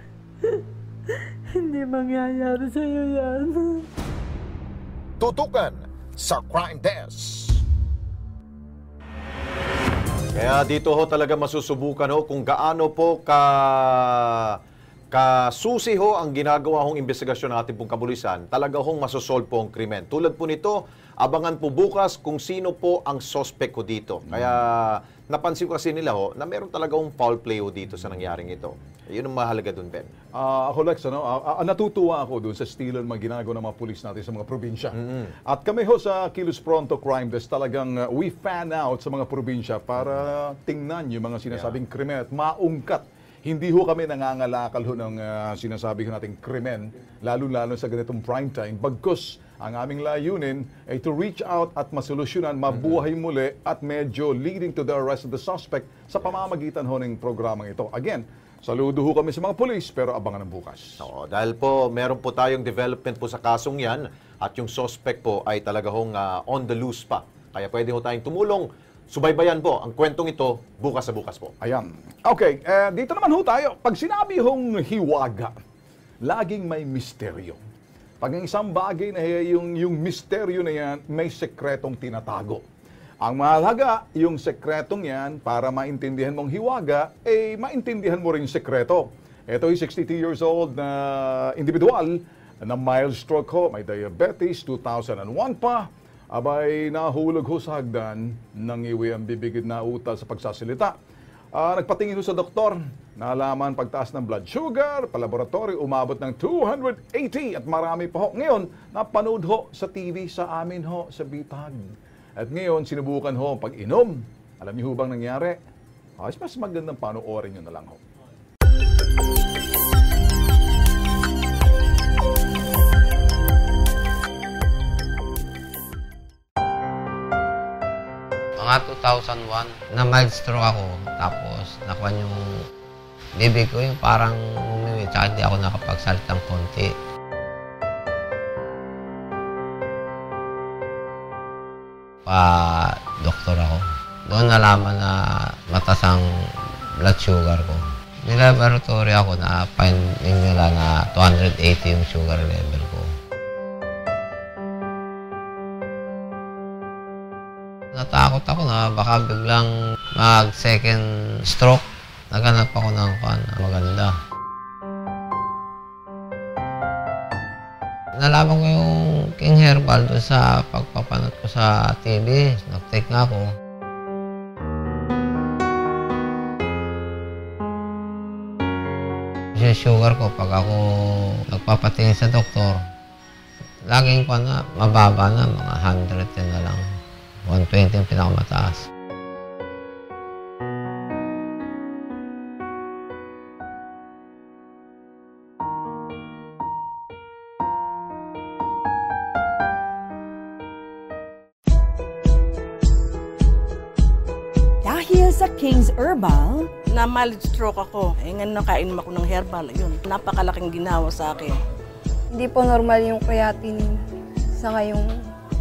hindi mangyayari sa'yo yan. Tutukan sa Crime Desk. Kaya dito ho talaga masusubukan ho kung gaano po kasusi ho ang ginagawa hong investigasyon ng ating pong kapulisan. Talaga hong masosolve po ang krimen. Tulad po nito, abangan po bukas kung sino po ang suspect ko dito. Kaya napansin ko kasi nila ho na meron talagang foul play ho dito sa nangyaring ito. Yun ang mahalaga dun, Ben. Ako, Lex, natutuwa ako dun sa estilo ng mga ginagawa ng mga pulis natin sa mga probinsya. At kami ho sa Kilos Pronto Crime Desk, talagang we fan out sa mga probinsya para tingnan yung mga sinasabing krimen at maungkat. Hindi ho kami nangangalakal ho ng sinasabi ko nating krimen, lalo-lalo sa ganitong prime time. Bagkus, ang aming layunin ay to reach out at masolusyonan, mabuhay muli at medyo leading to the arrest of the suspect sa pamamagitan ho ng programang ito. Again, saludo ho kami sa mga pulis pero abangan ng bukas. Oo, dahil po meron po tayong development po sa kasong yan at yung suspect po ay talaga hong on the loose pa. Kaya pwede ho tayong tumulong. Subaybayan po ang kwentong ito bukas sa bukas po. Ayan. Okay, dito naman ho tayo. Pag sinabi hong hiwaga, laging may misteryo. Pag ang isang bagay na yung misteryo na yan, may sekretong tinatago. Ang mahalaga, yung sekretong yan, para maintindihan mong hiwaga, maintindihan mo rin yung sekreto. Ito yung 62 years old na individual na mild stroke ho, may diabetes, 2001 pa, abay nahulog ho sa hagdan nang iwi ang bibigid na utal sa pagsasalita. Nagpatingin ho sa doktor, nalaman pagtaas ng blood sugar, palaboratory, umabot ng 280 at marami pa ho. Ngayon, napanood ho sa TV sa amin ho, sa Bitag. At ngayon, sinubukan ho pag-inom. Alam niyo ho bang nangyari? Mas magandang panoorin nyo na lang ho. Mga 2001, na mild stroke ako. Tapos, nakuha yung bibig ko, yung parang umiwi. Tsaka hindi ako nakapagsalitang konti. Pa-doktor ako. Doon nalaman na mataas ang blood sugar ko. Nilaboratory ako na finding nila na 280 yung sugar level ko. Natakot ako na baka biglang mag-second stroke. Naghanap ako ng maganda. Nalaman ko yung King Herbal doon sa pagpapanood ko sa TV. Nag-take nga ako. Yung sugar ko, pag ako nagpapatingin sa doktor, laging pa na mababa na, mga 110 na lang. 120 yung pinakamataas. Dahil sa King's Herbal, na mild stroke ako. Ngayon nakainom ako ng herbal. Yun, napakalaking ginawa sa akin. Hindi po normal yung creatinine saka yung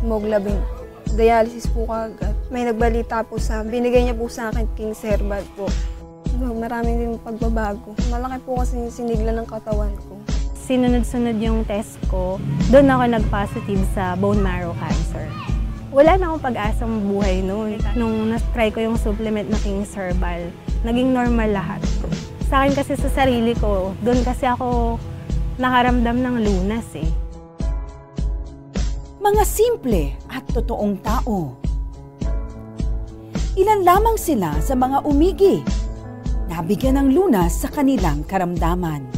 hemoglobin. Dialysis po kagad. May nagbalita po binigay niya po sa akin King's Herbal po. Maraming din pagbabago. Malaki po kasi yung sinigla ng katawan ko. Sinunod-sunod yung test ko, doon ako nag-positive sa bone marrow cancer. Wala na akong pag-asang buhay noon. Nung na-try ko yung supplement na King's Herbal, naging normal lahat. Sa akin kasi sa sarili ko, doon kasi ako nakaramdam ng lunas eh. Mga simple at totoong tao. Ilan lamang sila sa mga umigi, nabigyan ng lunas sa kanilang karamdaman.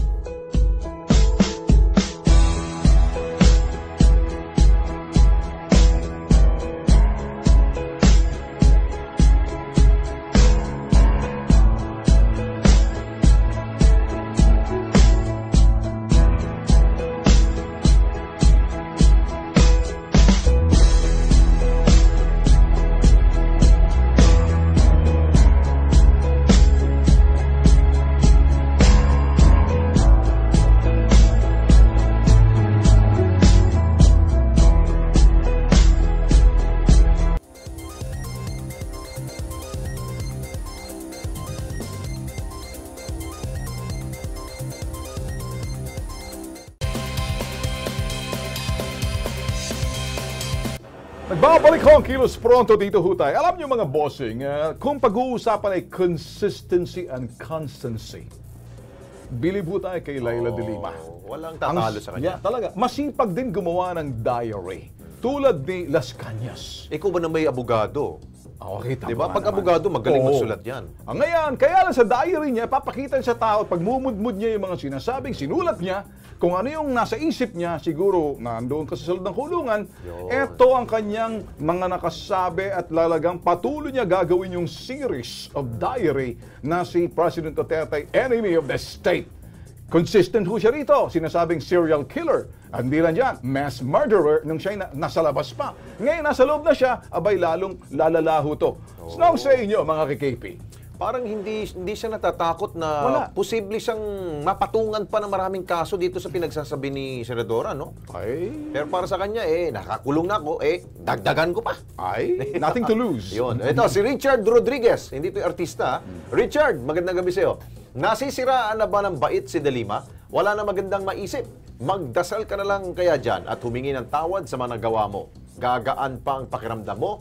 Nagbabalik ko ang Kilos Pronto dito hutay. Alam niyo mga bossing, kung pag-uusapan ay consistency and constancy, bilib ho tayo kay Laila de Lima. Walang tatalo sa kanya. Talaga, masipag din gumawa ng diary. Tulad ni Las Cañas. Ikaw ba na may abogado? Okay, tama diba? Pag naman. abogado, magaling magsulat yan. Ngayon, kaya lang sa diary niya, papakita sa tao, pag mumudmud niya yung mga sinasabing sinulat niya, kung ano yung nasa isip niya, siguro nandoon ka sa salud ng kulungan, ito ang kanyang mga nakasabi at lalagang patuloy niya gagawin yung series of diary na si President Duterte, enemy of the state. Consistent ho siya rito, sinasabing serial killer. At hindi lang yan, mass murderer nung siya nasa labas pa. Ngayon, nasa loob na siya, abay lalong lalalaho to. So, sa inyo, mga kikp. parang hindi siya natatakot na Wala. posible siyang mapatungan pa ng maraming kaso dito sa pinagsasabi ni Senadora, no? Ay. Pero para sa kanya, nakakulong na ako, dagdagan ko pa. Ay, nothing to lose. Yun. Ito, si Richard Rodriguez, hindi ito artista. Richard, magandang gabi sa'yo. Nasisiraan na ba ng bait si Delima? Wala na magandang maisip. Magdasal ka na lang kaya dyan at humingi ng tawad sa mga nagawa mo. Gagaan pa ang pakiramdam mo,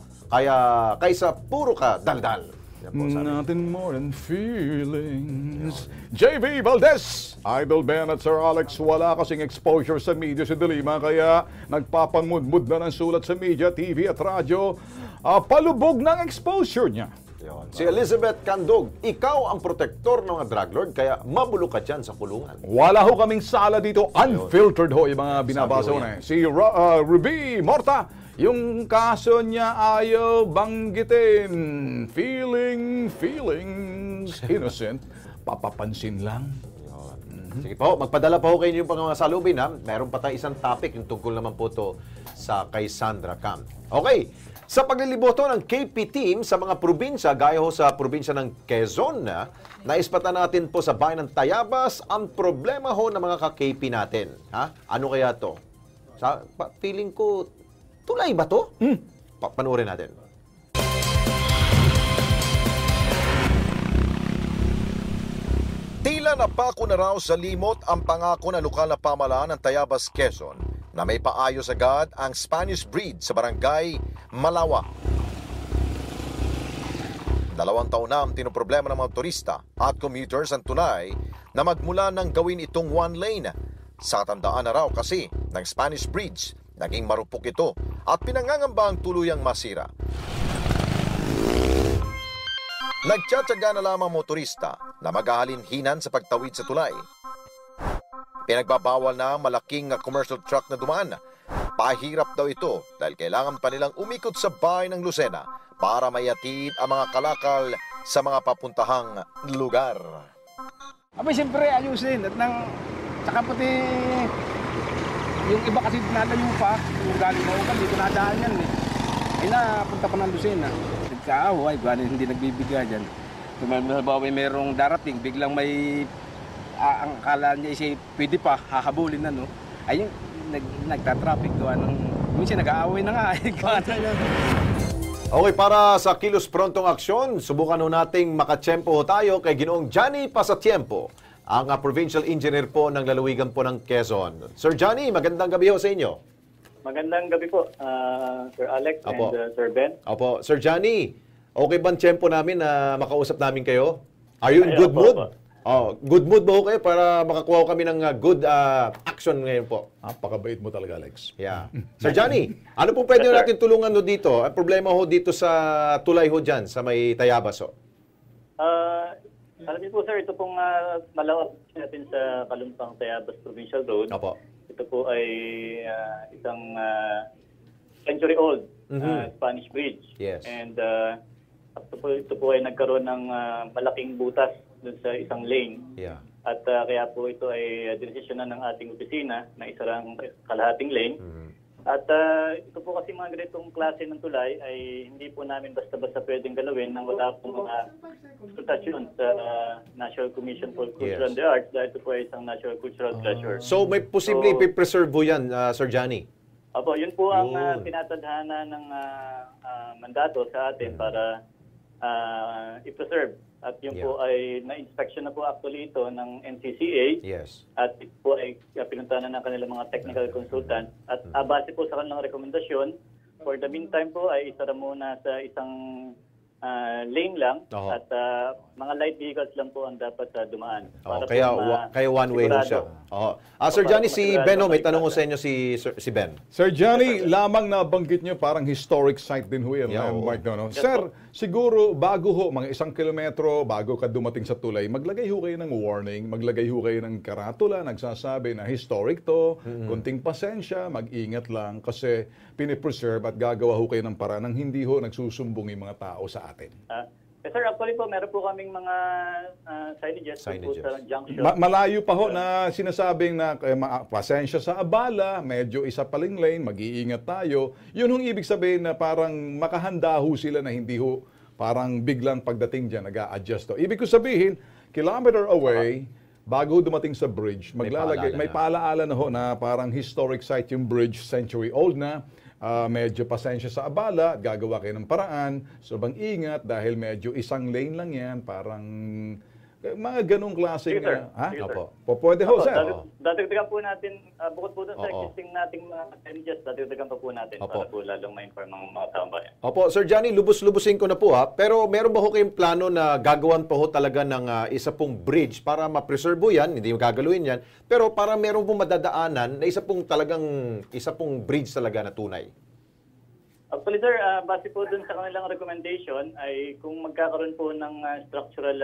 kaysa puro ka daldal. Nothing more than feelings. JV Valdez! Idol Ben at Sir Alex, wala kasing exposure sa media si Delima kaya nagpapamudmud na ng sulat sa media, TV at radyo. Palubog ng exposure niya. Si Elizabeth Candog, ikaw ang protektor ng mga drug lord kaya mabulok ka dyan sa kulungan. Wala ho kaming sala dito. Unfiltered ho yung mga binabasa ko na. Si Ruby Morta, yung kaso niya ayaw banggitin. Feelings, innocent. Papapansin lang. Sige po, magpadala pa ho kayo yung mga salubin, ha? Meron pa tayong isang topic, yung tungkol naman po to sa kay Sandra Cam. Okay, sa pagliliboto ng KP team sa mga probinsya, gaya ho sa probinsya ng Quezon, naispatan natin po sa bayan ng Tayabas ang problema ho ng mga ka-KP natin. Ha? Ano kaya to? Feeling ko, tulay ba to? Panoorin natin. Tila napako na raw sa limot ang pangako ng lokal na pamahalaan ng Tayabas, Quezon na may paayos agad ang Spanish breed sa barangay Malawa. 2 taon na ang tinoproblema ng mga turista at commuters ang tulay na magmula ng gawin itong one lane. Sa katandaan na raw kasi ng Spanish bridge, naging marupok ito at pinangangamba ang tuluyang masira. Nagtsatsaga na lamang motorista na maghahalin-hinan sa pagtawid sa tulay. Pinagbabawal na malaking commercial truck na dumaan. Pahirap daw ito dahil kailangan pa nilang umikot sa bahay ng Lucena para mayatid ang mga kalakal sa mga papuntahang lugar. Abay, siyempre ayusin at tsaka pati yung iba kasi dinadayo pa, yung galing na ukan, dito nadaan yan eh. Ay napunta pa ng Lucena. Nagkaaway, hindi nagbibigay dyan. Kung halimbawa merong darating, biglang may ang akala niya isip, pwede pa, hahabulin na, no? Ayun, nagtatraffic doon. Minsan nag-aaway na nga. Okay, para sa Kilos Prontong Aksyon, subukan ho nating makatsyempo tayo kay Ginoong Johnny Pasatiempo, ang provincial engineer po ng lalawigan po ng Quezon. Sir Johnny, magandang gabi ho sa inyo. Magandang gabi po, Sir Alex and Sir Ben. Opo. Sir Johnny, okay ba ang tiyempo namin na makausap namin kayo? Are you in good mood? Good mood ba ho kayo para makakuha kami ng good action ngayon po? Napakabait mo talaga, Alex. Yeah. Sir Johnny, ano po pwede natin tulungan ho dito? Ang problema ho dito sa tulay ho dyan, sa may Tayabas ho? Alam niyo po, sir, ito pong malawak natin sa Kalumpang Tayabas Provincial Road. Opo. Ito po ay isang century-old Spanish bridge. Yes. And ito po ay nagkaroon ng malaking butas dun sa isang lane. Yeah. At kaya po ito ay dinesisyonan ng ating opisina na isarang kalahating lane. At ito po kasi mga ganitong klase ng tulay ay hindi po namin basta-basta pwedeng galawin nang wala pong mga konsultasyon sa National Commission for Culture and the Arts dahil ito po ay isang national cultural treasure. So may posible ipipreserve po yan, Sir Johnny? Opo, yun po ang tinatadhana ng mandato sa atin para i-preserve. At yun po ay na-inspection na po actually ito ng NCCA. Yes. At ito po ay pinuntahan na ng kanilang mga technical consultant. At base po sa kanilang rekomendasyon, for the meantime po ay isara muna sa isang lane lang at mga light vehicles lang po ang dapat dumaan. Kaya one way ho siya. Sir Johnny, si Ben, may tanong ko sa inyo si Ben. Sir Johnny, lamang nabanggit nyo parang historic site din ho yan. Sir, siguro bago ho, mga 1 kilometro bago ka dumating sa tulay, maglagay ho kayo ng warning, maglagay ho kayo ng karatula, nagsasabi na historic to, kunting pasensya, mag-ingat lang kasi pinipreserve at gagawa ho kayo ng paraan ng hindi ho nagsusumbong yung mga tao sa atin. Sir, actually po, meron po kaming mga signages po sa junction. Malayo pa ho na sinasabing na pasensya sa abala, medyo isa paling lane, mag-iingat tayo. Yun hong ibig sabihin na parang makahanda ho sila na hindi ho parang biglang pagdating dyan, nag-a-adjust to. Ibig ko sabihin, kilometer away, bago dumating sa bridge, maglalagay, may paalaala na ho na parang historic site yung bridge, century old na, medyo pasensya sa abala, gagawa kayo ng paraan, sobrang ingat dahil medyo isang lane lang yan, parang mga ganong klaseng... Sige, sir. Ha? Sige, sir. Opo. Pwede ho, sir. Dadagdagan po natin, bukod po doon sa existing nating mga challenges, dadagdagan pa po natin para po lalong ma-inform ng mga taong bayan. Opo, Sir Johnny, lubos-lubusin ko na po ha. Pero meron ba ho kayong plano na gagawan pa ho talaga ng isa pong bridge para ma-preserve po yan, hindi yung gagaluin yan, pero para meron pong madadaanan na isa pong bridge talaga na tunay? Actually, sir, base po dun sa kanilang recommendation ay kung magkakaroon po ng structural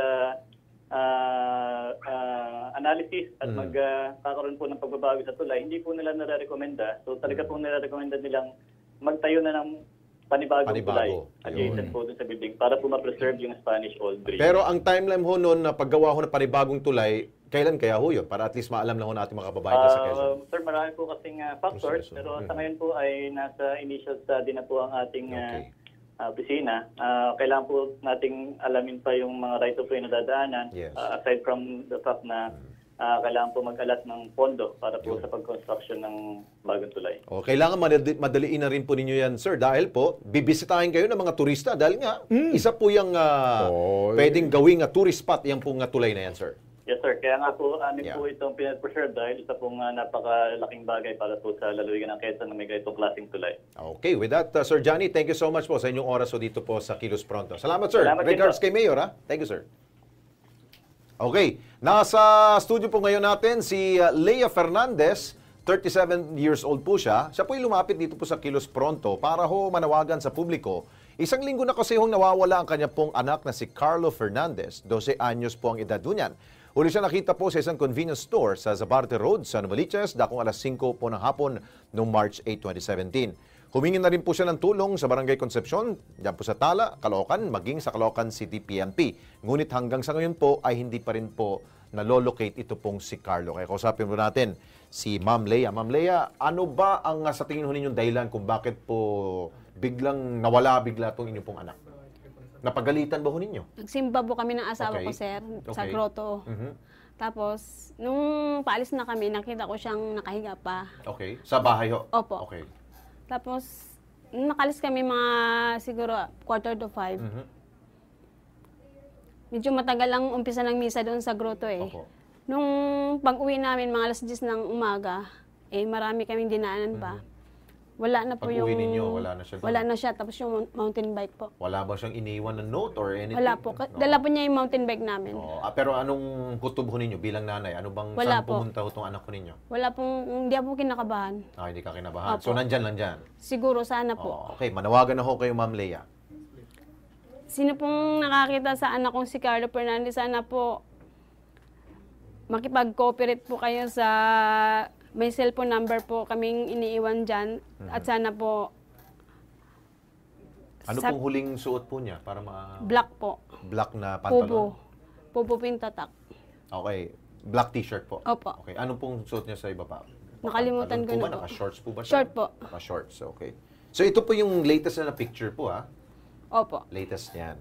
analysis at magkakaroon po ng pagbabago sa tulay, hindi po nila nare-recommenda. So talaga po nare-recommenda nilang magtayo na ng panibagong tulay adjacent po dun sa building para po ma-preserve yung Spanish Old Bridge. Pero ang timeline ho noon na paggawa ho ng panibagong tulay, kailan kaya ho yun? Para at least maalam lang ho natin mga kababayan sa Quezon. Sir, marami po kasing factors, pero sa ngayon po ay nasa initial study na po ang ating opisina. Kailangan po nating alamin pa yung mga right of way na dadaanan, aside from the fact na kailangan po mag-alat ng pondo para po sa pag-construction ng bagong tulay. Kailangan madaliin na rin po ninyo yan, sir, dahil po bibisitahin kayo ng mga turista dahil nga isa po yung pwedeng gawing tourist spot yung pong tulay na yan, sir. Yes, sir. Kaya nga po, po itong pinag-preserve dahil isa pong napakalaking bagay para po sa lalawigan ng Quezon na may ganitong klaseng tulay. Okay, with that, Sir Johnny, thank you so much po sa inyong oras dito po sa Kilos Pronto. Salamat, sir. Salamat Regards kay Mayor, ha? Thank you, sir. Okay, nasa studio po ngayon natin si Lea Fernandez, 37 years old po siya. Siya po lumapit dito po sa Kilos Pronto para ho manawagan sa publiko. Isang linggo na kasi nawawala ang kanya pong anak na si Carlo Fernandez. 12 anyos po ang edad niyan. Uli siya nakita po sa isang convenience store sa Zabarte Road sa Novaliches dakong alas 5 po ng hapon noong March 8, 2017. Humingi na rin po siya ng tulong sa Barangay Concepcion, diyan po sa Tala, Caloocan, maging sa Caloocan City PNP. Ngunit hanggang sa ngayon po ay hindi pa rin po nalolocate ito pong si Carlo. Kaya kausapin po natin si Ma'am Lea. Ma'am Lea, ano ba ang sa tingin ho ninyong dahilan kung bakit po biglang nawala bigla itong inyong pong anak? Napagalitan ba ho ninyo? Nagsimba po kami ng asawa ko, sir, sa grotto. Tapos, nung paalis na kami, nakita ko siyang nakahiga pa. Okay. Sa bahay ho? Opo. Okay. Tapos, nung nakalis kami mga siguro 4:45, medyo matagal lang umpisa ng misa doon sa grotto eh. Opo. Nung pag-uwi namin, mga alas 10 ng umaga, marami kaming dinaanan pa. Wala na po pag-uwi yung... ninyo, wala na siya doon? Wala na siya, tapos yung mountain bike po. Wala ba siyang iniwan na note or anything? Wala po. Dala po niya yung mountain bike namin. Pero anong kutob ho ninyo bilang nanay? Ano bang saan pumunta ho itong anak ko ninyo? Wala pong, hindi ako kinakabahan. Hindi ka kinabahan. Opo. So nandyan lang dyan? Siguro, sana po. Okay, manawagan na ho kayo, Ma'am Lea. Sino pong nakakita sa anak kong si Carlo Fernandez, sana po makipag-cooperate po kayo sa... May cellphone number po kaming iniiwan dyan. At sana po... Ano pong huling suot po niya? Para black po. Black na pantalon? Pupo pintatak. Okay. Black t-shirt po? Opo. Okay. Ano pong suot niya sa iba pa? Nakalimutan ko na po. Naka-shorts po ba siya? Short po. Naka-shorts, okay. So ito po yung latest na picture po, ha? Opo. Latest niyan.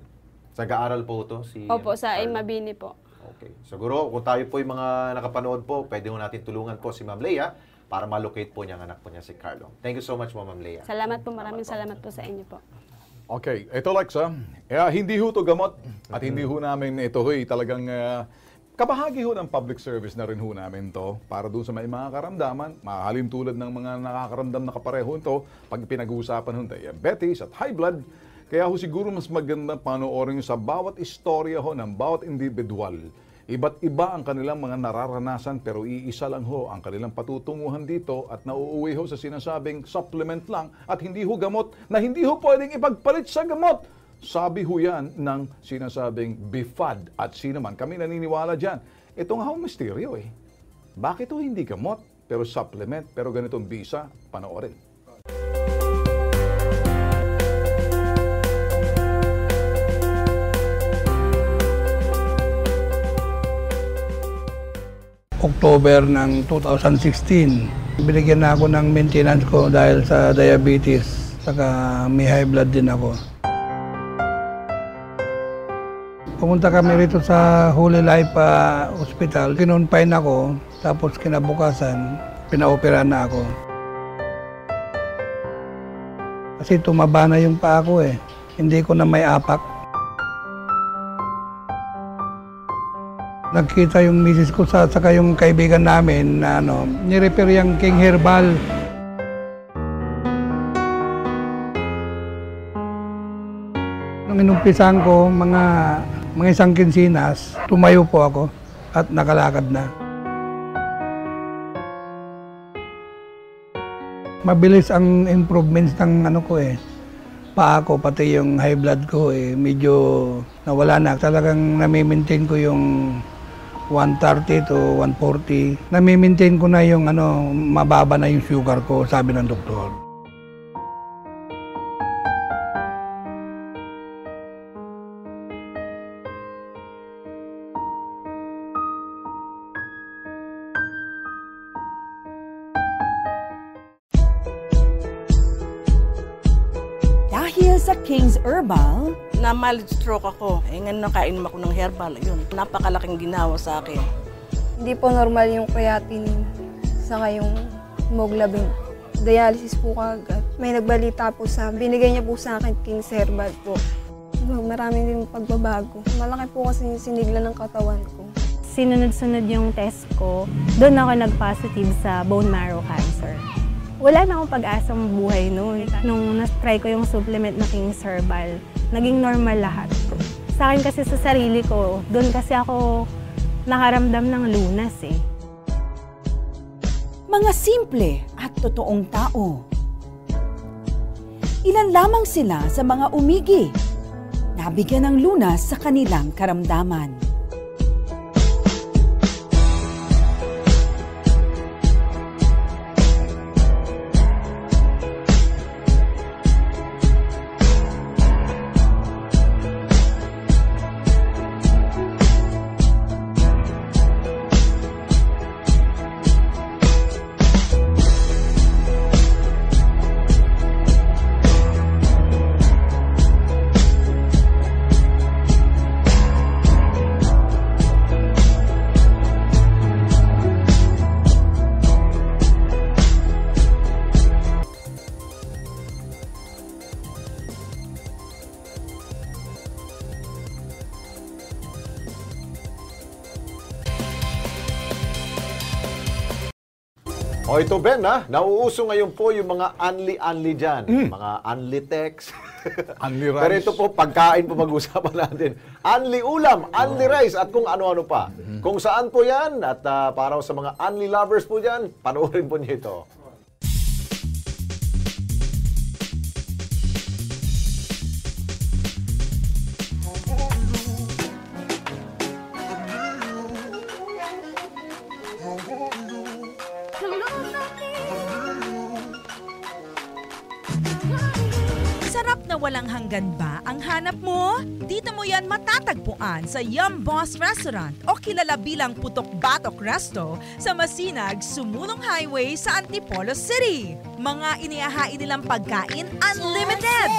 Nag-aaral po ito? Opo, sa Mabini po. Okay. Siguro, kung tayo po yung mga nakapanood po, pwede mo natin tulungan po si Ma'am Lea para ma-locate po niya ang anak po niya si Carlo. Thank you so much po, Ma'am Lea. Salamat po. Maraming salamat po sa inyo po. Okay. Ito, Lex, hindi ho ito gamot at hindi ho namin ito talagang kabahagi ho ng public service na rin ho namin to para doon sa may mga karamdaman, mahalin tulad ng mga nakakaramdam na kapareho ito pag pinag-uusapan ho diabetes at high blood. Kaya ho siguro mas maganda panoorin sa bawat istorya ho ng bawat individual. Iba't iba ang kanilang mga nararanasan pero iisa lang ho ang kanilang patutunguhan dito at nauuwi ho sa sinasabing supplement lang at hindi ho gamot na hindi ho pwedeng ipagpalit sa gamot. Sabi ho yan ng sinasabing BIFAD at sino man. Kami naniniwala dyan. Ito nga ho misteryo eh. Bakit ho hindi gamot pero supplement pero ganitong bisa? Panoorin. October ng 2016. Binigyan na ako ng maintenance ko dahil sa diabetes. Saka may high blood din ako. Pumunta kami rito sa Holy Life Hospital. Kinonfine ako, tapos kinabukasan, pinaopera na ako. Kasi tumaba na yung paa ko eh. Hindi ko na may apak. Nagkita yung misis ko saka yung kaibigan namin na ni-repair yung King Herbal. Nung inumpisan ko, mga isang kinsinas, tumayo po ako at nakalakad na. Mabilis ang improvements ng paa ko, pati yung high blood ko medyo nawala na. Talagang nami-maintain ko yung 130 to 140. Nami-maintain ko na yung mababa na yung sugar ko, sabi ng doktor. Dahil sa King's Herbal, na mild stroke ako. Ngayon nakainom ako ng herbal. Yun, napakalaking ginawa sa akin. Hindi po normal yung creatinine saka yung hemoglobin. Dialysis po kagad. May nagbalita po binigay niya po sa akin King's Herbal po. Maraming din pagbabago. Malaki po kasi yung sinigla ng katawan ko. Sinunod-sunod yung test ko, doon ako nag-positive sa bone marrow cancer. Wala na akong pag-asang buhay noon. Nung na-try ko yung supplement na King's Herbal, naging normal lahat. Sa akin kasi sa sarili ko, doon kasi ako nakaramdam ng lunas eh. Mga simple at totoong tao. Ilan lamang sila sa mga umigi, nabigyan ng lunas sa kanilang karamdaman. O ito Ben, nauuso ngayon po yung mga unli-unli dyan. Mga unli text. Unli rice. Pero ito po, pagkain po mag-usapan natin. Unli ulam, unli rice, at kung ano-ano pa. Kung saan po yan, at para sa mga unli lovers po dyan, panoorin po niyo ito. Sarap na walang hanggan ba ang hanap mo? Dito mo yan matatagpuan sa Yum Boss Restaurant o kilala bilang Putok Batok Resto sa Masinag, Sumulong Highway sa Antipolo City. Mga inihahain nilang pagkain unlimited.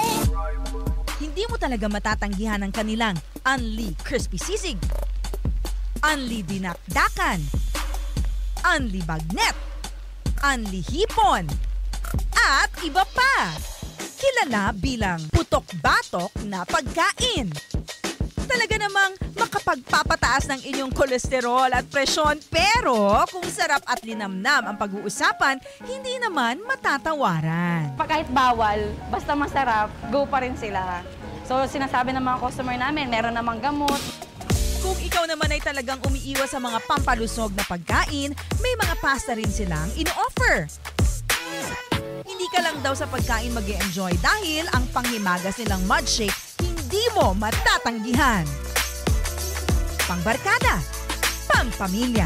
Hindi mo talaga matatanggihan ang kanilang unli crispy sisig, unli dinakdakan, unli bagnet, unli hipon, at iba pa. Kilala bilang putok batok na pagkain. Talaga namang makapagpapataas ng inyong kolesterol at presyon, pero kung sarap at linamnam ang pag-uusapan, hindi naman matatawaran. Kahit bawal, basta masarap, go pa rin sila. So sinasabi ng mga customer namin, meron namang gamot. Kung ikaw naman ay talagang umiiwas sa mga pampalusog na pagkain, may mga pasta rin silang ino-offer. Hindi ka lang daw sa pagkain mag-e-enjoy dahil ang panghimagas nilang mud shake hindi mo matatanggihan. Pangbarkada, pangpamilya.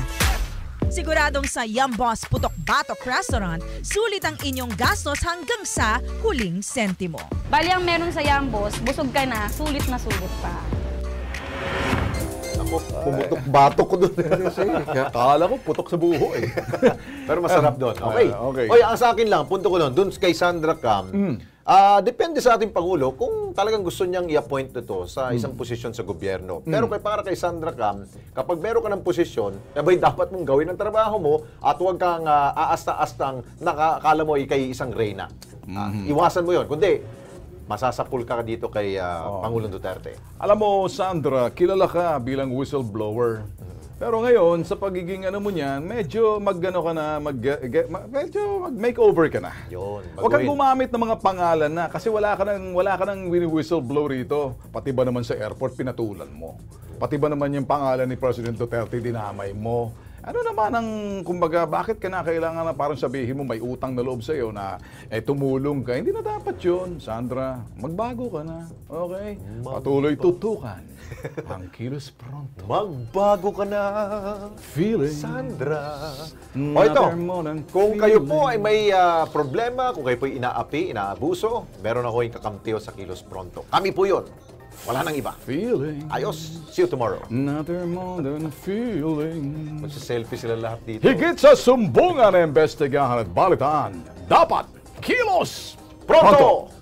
Siguradong sa Yum Boss Putok Batok Restaurant, sulit ang inyong gastos hanggang sa huling sentimo. Bali ang meron sa Yum Boss, busog ka na sulit pa. Ako, ko, pumutok batok ko doon. Akala ko putok sa buho eh. Pero masarap doon. Okay. Okay. Oy, ang sa akin lang, punto ko doon kay Sandra Cam. Depende sa ating Pangulo kung talagang gusto niyang i-appoint ito sa isang posisyon sa gobyerno. Pero para kay Sandra Cam, kapag meron ka ng posisyon, abay dapat mong gawin ang trabaho mo at huwag kang aasta-astang nakakala mo ikay isang reyna. Iwasan mo yon. Kundi, masasapul ka dito kay Pangulong Duterte. Alam mo, Sandra, kilala ka bilang whistleblower. Pero ngayon, sa pagiging ano mo niyan, medyo medyo mag-makeover ka na. Yun. Huwag kang gumamit ng mga pangalan na kasi wala ka nang whistleblower rito. Pati ba naman sa airport, pinatulan mo. Pati ba naman yung pangalan ni President Duterte, dinamay mo. Ano naman ang, kumbaga, bakit ka na kailangan na parang sabihin mo may utang na loob sa'yo na tumulong ka? Hindi na dapat yun, Sandra. Magbago ka na, okay? Patuloy tutukan ang Kilos Pronto. Magbago ka na, feeling, Sandra. O ito, kung kayo po ay may problema, kung kayo po ay inaapi, inaabuso, meron ako yung kakamtiyo sa Kilos Pronto. Kami po yun. Wala nang iba. Feeling. Ayos. See you tomorrow. Another modern feeling. Magsa-selfie sila lahat dito. Higit sa sumbungan na imbestigahan at balitaan, dapat Kilos Pronto!